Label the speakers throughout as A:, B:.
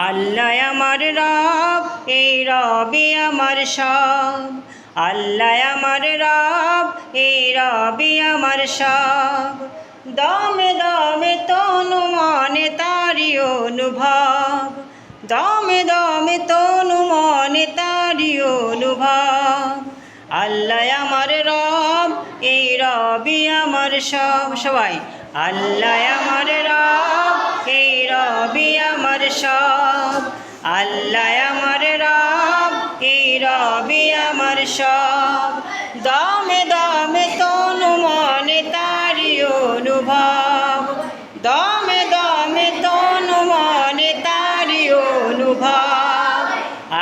A: আল্লাহ আমার রব, এই রবি আমার সব। আল্লাহ আমার রব, এই রবি আমার সব। দমে দমে তনু মনে তারি অনুভব, দমে দমে তনু মনে তারি অনুভব। আল্লাহ আমার রব, এই রবি আমার সব। সবাই আল্লাহ আমার রব, এই রবি আমার সব। আল্লাহ আমার রব, এই রবি আমার সব। দমে দমে তনু মনে তারি অনুভব, দমে দমে তনু মনে তারি অনুভব।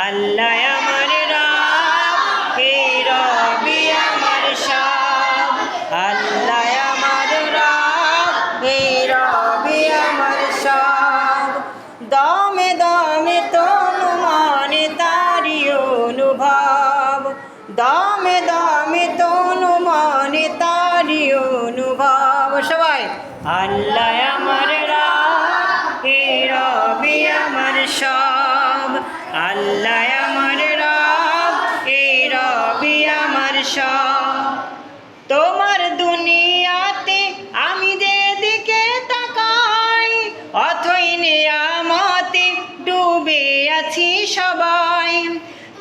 A: আল্লাহ আমার রব, এই রবি আমার সব। আল্লাহ আমার রব, এই রবি আমার সব। দমে দমে তনু মনে তারি অনুভব, দমে দমে তনু মনে তারি অনুভব। সবাই আল্লাহ আমার রব, এই রবি আমার সব। আল্লাহ আমার রব, এই রবি আমার সব। তোমার দুনিয়াতে আমি যেদিকে তাকাই, অথই নিয়ামতে ডুবে আছি সবাই।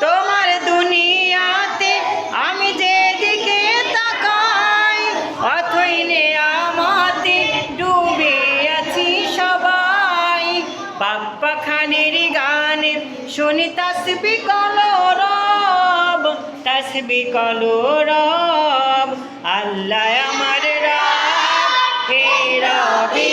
A: তোমার দুনিয়াতে আমি যেদিকে তাকাই, অথই নিয়ামতে ডুবে আছি সবাই। পাখানির গান শুনি তাসবিহ কলরব, তাসবিহ কলরব। আল্লাহ আমার রব, এই রবি